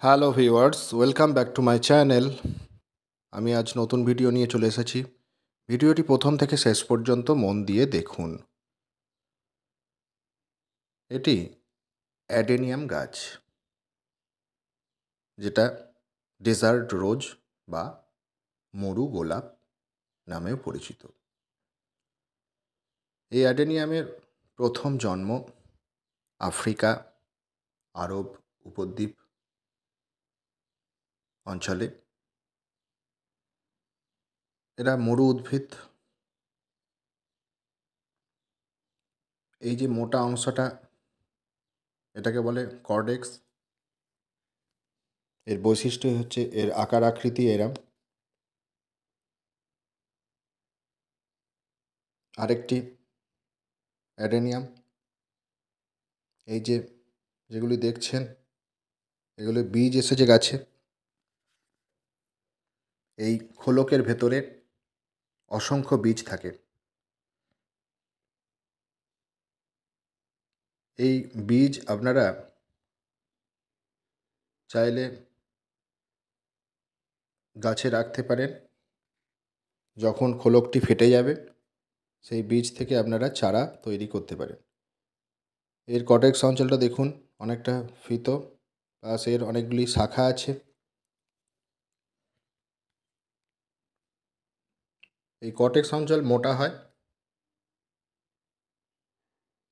Hello viewers, welcome back to my channel. আমি আজ নতুন ভিডিও নিয়ে চলে এসেছি। ভিডিওটি প্রথম থেকে শেষ পর্যন্ত মন দিয়ে দেখুন। এটি অ্যাডেনিয়াম গাছ, যেটা ডেজার্ট রোজ বা মরু গোলাপ নামেও পরিচিত। এই অ্যাডেনিয়ামের প্রথম জন্ম আফ্রিকা, আরব উপদ্বীপ অঞ্চলে। এরা মরু উদ্ভিদ। এই যে মোটা অংশটা, এটাকে বলে কর্ডেক্স। এর বৈশিষ্ট্য হচ্ছে এর আকার আকৃতি এরম। আরেকটি অ্যাডেনিয়াম, এই যে যেগুলি দেখছেন, এগুলো বীজ এসেছে গাছে। এই খোলকের ভেতরে অসংখ্য বীজ থাকে। এই বীজ আপনারা চাইলে গাছে রাখতে পারেন। যখন খোলকটি ফেটে যাবে, সেই বীজ থেকে আপনারা চারা তৈরি করতে পারেন। এর কটেক্স অঞ্চলটা দেখুন, অনেকটা ফিতো, প্লাস এর অনেকগুলি শাখা আছে। এই কটেক্স অঞ্চল মোটা হয়।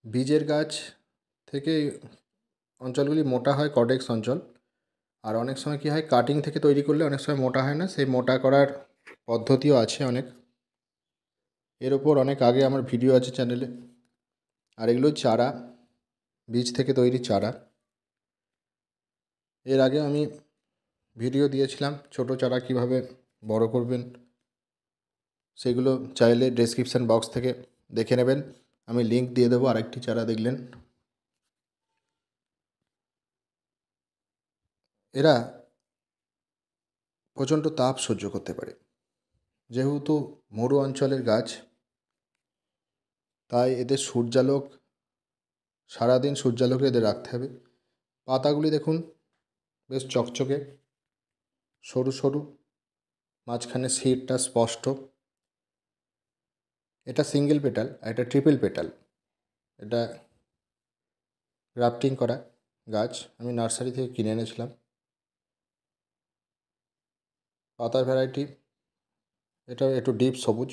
বীজের গাছ থেকে অঞ্চলগুলি মোটা হয় কটেক্স অঞ্চল। আর অনেক সময় কী হয়, কাটিং থেকে তৈরি করলে অনেক সময় মোটা হয় না। সেই মোটা করার পদ্ধতিও আছে অনেক। এর ওপর অনেক আগে আমার ভিডিও আছে চ্যানেলে। আর এগুলো চারা, বীজ থেকে তৈরি চারা। এর আগে আমি ভিডিও দিয়েছিলাম ছোট চারা কিভাবে বড় করবেন, সেগুলো চাইলে ডেসক্রিপশান বক্স থেকে দেখে নেবেন। আমি লিংক দিয়ে দেবো। আরেকটি চারা দেখলেন। এরা প্রচণ্ড তাপ সহ্য করতে পারে। যেহেতু মরু অঞ্চলের গাছ, তাই এদের সূর্যালোক, সারাদিন সূর্যালোকে এদের রাখতে হবে। পাতাগুলি দেখুন, বেশ চকচকে, সরু সরু, মাঝখানে সিডটা স্পষ্ট। এটা সিঙ্গেল পেটাল, আর এটা ট্রিপল পেটাল। এটা গ্রাফটিং করা গাছ, আমি নার্সারি থেকে কিনে এনেছিলাম। পাতার ভ্যারাইটি, এটা একটু ডিপ সবুজ।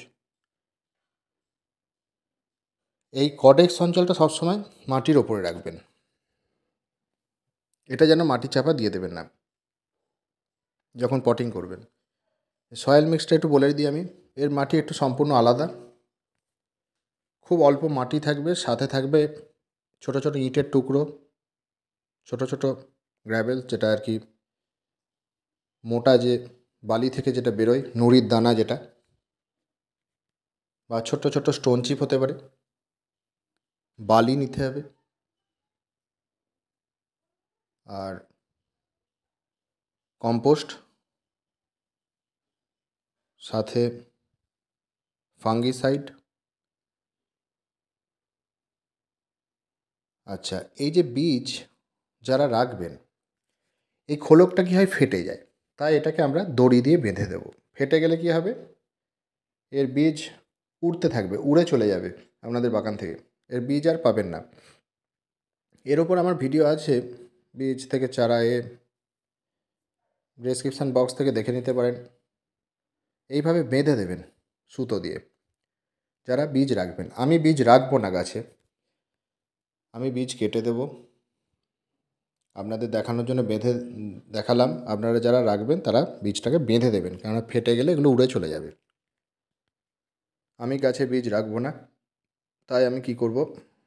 এই কডেক্স অঞ্চলটা সবসময় মাটির ওপরে রাখবেন। এটা যেন মাটি চাপা দিয়ে দেবেন না যখন পটিং করবেন। সয়েল মিক্সটা একটু বলে দিই আমি। এর মাটি একটু সম্পূর্ণ আলাদা। খুব অল্প মাটি থাকবে, সাথে থাকবে ছোট ছোট ইটের টুকরো, ছোট ছোট গ্র্যাভেল, যেটা আর কি মোটা যে বালি থেকে যেটা বেরোয়, নুড়ির দানা যেটা, বা ছোট্ট ছোট্ট স্টোন চিপ হতে পারে। বালি নিতে হবে। আর কম্পোস্ট, সাথে ফাঙ্গিসাইড। আচ্ছা, এই যে বীজ যারা রাখবেন, এই খোলকটা কী হয়, ফেটে যায়। তাই এটাকে আমরা দড়ি দিয়ে বেঁধে দেবো। ফেটে গেলে কী হবে, এর বীজ উড়তে থাকবে, উড়ে চলে যাবে আপনাদের বাগান থেকে। এর বীজ আর পাবেন না। এর ওপর আমার ভিডিও আছে, বীজ থেকে চারা, ডেসক্রিপশান বক্স থেকে দেখে নিতে পারেন। এইভাবে বেঁধে দেবেন সুতো দিয়ে যারা বীজ রাখবেন। আমি বীজ রাখবো না গাছে, আমি বীজ কেটে দেব। আপনাদের দেখানোর জন্য বেঁধে দেখালাম। আপনারা যারা রাখবেন তারা বীজটাকে বেঁধে দেবেন, কেননা ফেটে গেলে এগুলো উড়ে চলে যাবে। আমি গাছে বীজ রাখবো না, তাই আমি কি করব,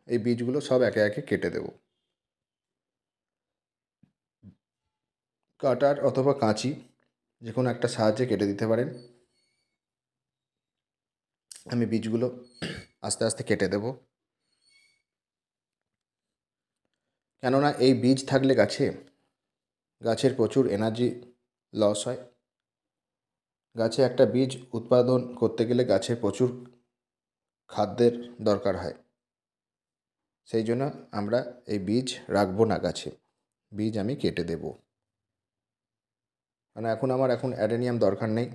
এই বীজগুলো সব একে একে কেটে দেব। কাটার অথবা কাঁচি, যে কোনো একটা সাহায্যে কেটে দিতে পারেন। আমি বীজগুলো আস্তে আস্তে কেটে দেব, কেননা এই বীজ থাকলে গাছের প্রচুর এনার্জি লস হয়। গাছে একটা বীজ উৎপাদন করতে গেলে গাছের প্রচুর খাদ্যের দরকার হয়। সেই জন্য আমরা এই বীজ রাখবো না গাছে, বীজ আমি কেটে দেব। কারণ এখন অ্যাডেনিয়াম দরকার নেই।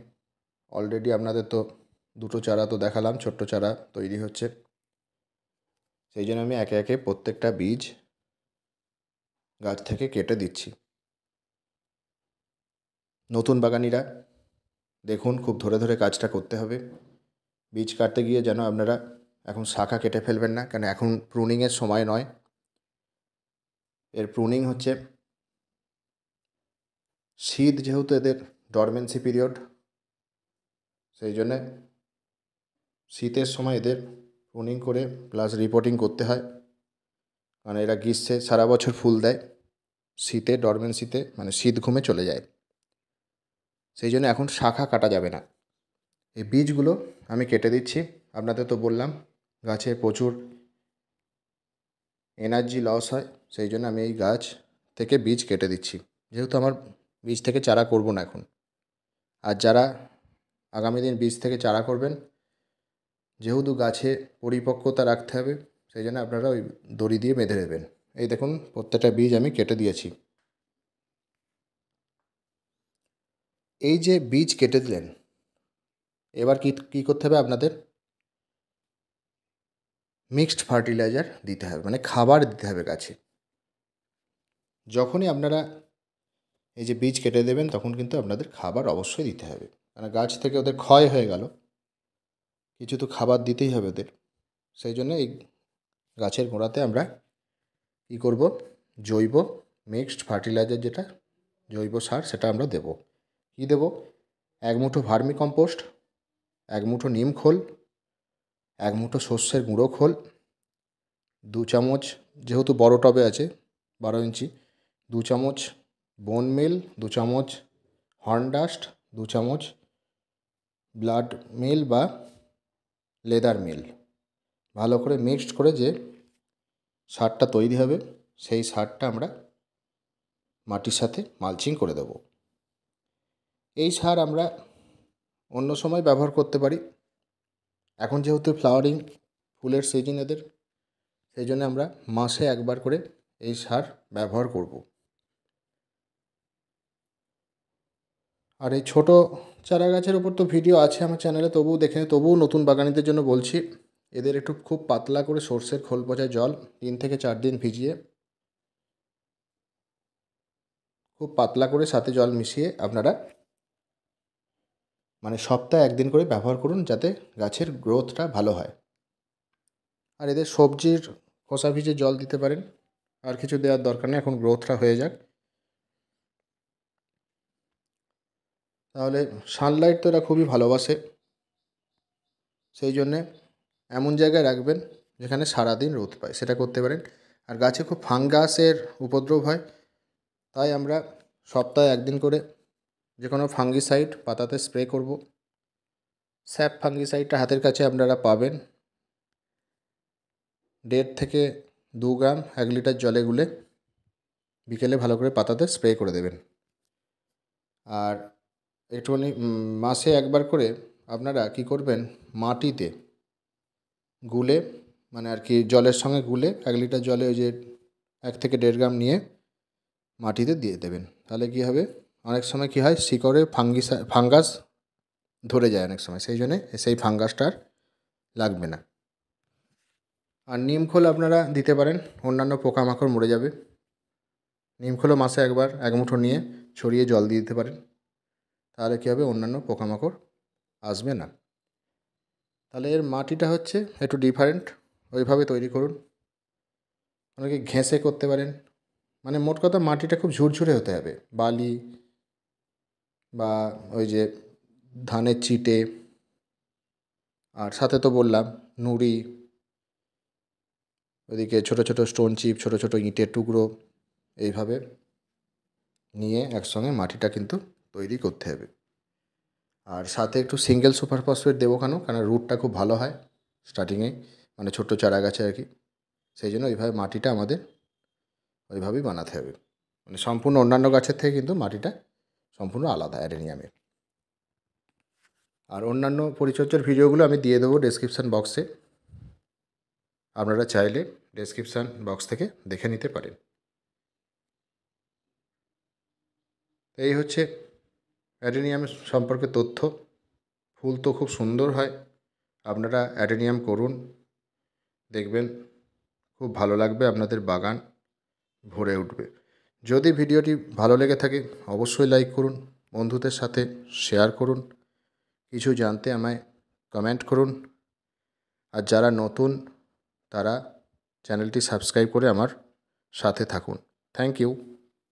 অলরেডি আপনাদের তো দুটো চারা তো দেখালাম, ছোট্ট চারা তৈরি হচ্ছে। সেই জন্য আমি একে একে প্রত্যেকটা বীজ গাছ থেকে কেটে দিচ্ছি। নতুন বাগানিরা দেখুন, খুব ধরে ধরে কাজটা করতে হবে। বীজ কাটতে গিয়ে যেন আপনারা এখন শাখা কেটে ফেলবেন না, কেন এখন প্রুনিংয়ের সময় নয়। এর প্রুনিং হচ্ছে শীত, যেহেতু এদের ডরমেন্সি পিরিয়ড, সেই জন্যে শীতের সময় এদের প্রুনিং করে প্লাস রিপোর্টিং করতে হয়। কারণ এরা গ্রীষ্মে সারা বছর ফুল দেয়, শীতে ডরমেন্সিতে মানে শীত ঘুমে চলে যায়। সেই জন্য এখন শাখা কাটা যাবে না। এই বীজগুলো আমি কেটে দিচ্ছি। আপনাদের তো বললাম গাছে প্রচুর এনার্জি লস হয়, সেই জন্য আমি এই গাছ থেকে বীজ কেটে দিচ্ছি। যেহেতু আমার বীজ থেকে চারা করব না এখন। আর যারা আগামী দিন বীজ থেকে চারা করবেন, যেহেতু গাছে পরিপক্কতা রাখতে হবে, সেই জন্য আপনারা ওই দড়ি দিয়ে বেঁধে দেবেন। এই দেখুন, প্রত্যেকটা বীজ আমি কেটে দিয়েছি। এই যে বীজ কেটে দিলেন, এবার কী করতে হবে আপনাদের? মিক্সড ফার্টিলাইজার দিতে হবে, মানে খাবার দিতে হবে গাছে। যখনই আপনারা এই যে বীজ কেটে দেবেন, তখন কিন্তু আপনাদের খাবার অবশ্যই দিতে হবে। কারণ গাছ থেকে ওদের ক্ষয় হয়ে গেল, কিছু তো খাবার দিতেই হবে ওদের। সেই জন্য এই গাছের গোড়াতে আমরা কী করব, জৈব মিক্সড ফার্টিলাইজার, যেটা জৈব সার, সেটা আমরা দেব। কী দেব? 1 মুঠো ভার্মি কম্পোস্ট, 1 মুঠো নিম খোল, 1 মুঠো সর্ষের গুঁড়ো খোল, 2 চামচ, যেহেতু বড় টবে আছে 12 ইঞ্চি, 2 চামচ বোন মিল, 2 চামচ হর্ন ডাস্ট, 2 চামচ ব্লাড মিল বা লেদার মিল। ভালো করে মিক্সড করে যে সারটা তৈরি হবে, সেই সারটা আমরা মাটির সাথে মালচিং করে দেব। এই সার আমরা অন্য সময় ব্যবহার করতে পারি। এখন যেহেতু ফ্লাওয়ারিং ফুলের সিজন এদের, সেই জন্য আমরা মাসে একবার করে এই সার ব্যবহার করব। আর এই ছোটো চারা গাছের ওপর তো ভিডিও আছে আমার চ্যানেলে, তবুও নতুন বাগানিদের জন্য বলছি, এদের একটু খুব পাতলা করে সর্ষের খোল পচা জল 3 থেকে 4 দিন ভিজিয়ে, খুব পাতলা করে সাথে জল মিশিয়ে আপনারা মানে সপ্তাহে 1 দিন করে ব্যবহার করুন, যাতে গাছের গ্রোথটা ভালো হয়। আর এদের সবজির খোসা ভিজে জল দিতে পারেন, আর কিছু দেওয়ার দরকার নেই, এখন গ্রোথটা হয়ে যাক। তাহলে সানলাইট তো এরা খুবই ভালোবাসে, সেই জন্যে এমন জায়গায় রাখবেন যেখানে সারাদিন রোদ পায়, সেটা করতে পারেন। আর গাছে খুব ফাঙ্গাসের উপদ্রব হয়, তাই আমরা সপ্তাহে 1 দিন করে যে কোনো ফাঙ্গিসাইড পাতাতে স্প্রে করব। স্যাপ ফাঙ্গিসাইডটা হাতের কাছে আপনারা পাবেন, 1.5 থেকে 2 গ্রাম 1 লিটার জলে গুলে বিকেলে ভালো করে পাতাতে স্প্রে করে দেবেন। আর একটুখানি মাসে একবার করে আপনারা কী করবেন, মাটিতে গুলে, মানে আর কি জলের সঙ্গে গুলে 1 লিটার জলে ওই যে 1 থেকে 1.5 গ্রাম নিয়ে মাটিতে দিয়ে দেবেন। তাহলে কী হবে, অনেক সময় কী হয়, শিকড়ে ফাঙ্গাস ধরে যায় অনেক সময়, সেই জন্যে সেই ফাঙ্গাসটা আর লাগবে না। আর নিমখোল আপনারা দিতে পারেন, অন্যান্য পোকামাকড় মরে যাবে। নিমখোলও মাসে একবার 1 মুঠো নিয়ে ছড়িয়ে জল দিয়ে দিতে পারেন, তাহলে কী হবে, অন্যান্য পোকামাকড় আসবে না। তাহলে এর মাটিটা হচ্ছে একটু ডিফারেন্ট, ওইভাবে তৈরি করুন। অনেকে ঘেঁষে করতে পারেন, মানে মোট কথা মাটিটা খুব ঝুরঝুরে হতে হবে, বালি বা ওই যে ধানের চিটে, আর সাথে তো বললাম নুড়ি, ওইদিকে ছোটো ছোটো স্টোন চিপ, ছোটো ছোটো ইঁটের টুকরো, এইভাবে নিয়ে একসঙ্গে মাটিটা কিন্তু তৈরি করতে হবে। আর সাথে একটু সিঙ্গেল সুপার ফসফেট দেবো কেন, কারণ রুটটা খুব ভালো হয় স্টার্টিংয়ে, মানে ছোট্টো চারা গাছে আর কি। সেই জন্য ওইভাবে মাটিটা আমাদের ওইভাবেই বানাতে হবে, মানে সম্পূর্ণ অন্যান্য গাছের থেকে কিন্তু মাটিটা সম্পূর্ণ আলাদা অ্যাডেনিয়ামের। আর অন্যান্য পরিচর্যার ভিডিওগুলো আমি দিয়ে দেবো ডেসক্রিপশান বক্সে, আপনারা চাইলে ডেসক্রিপশান বক্স থেকে দেখে নিতে পারেন। এই হচ্ছে অ্যাডেনিয়াম সম্পর্কে তথ্য। ফুল তো খুব সুন্দর হয়, আপনারা অ্যাডেনিয়াম করুন, দেখবেন খুব ভালো লাগবে, আপনাদের বাগান ভরে উঠবে। যদি ভিডিওটি ভালো লেগে থাকে অবশ্যই লাইক করুন, বন্ধুদের সাথে শেয়ার করুন, কিছু জানতে আমায় কমেন্ট করুন, আর যারা নতুন তারা চ্যানেলটি সাবস্ক্রাইব করে আমার সাথে থাকুন। Thank you.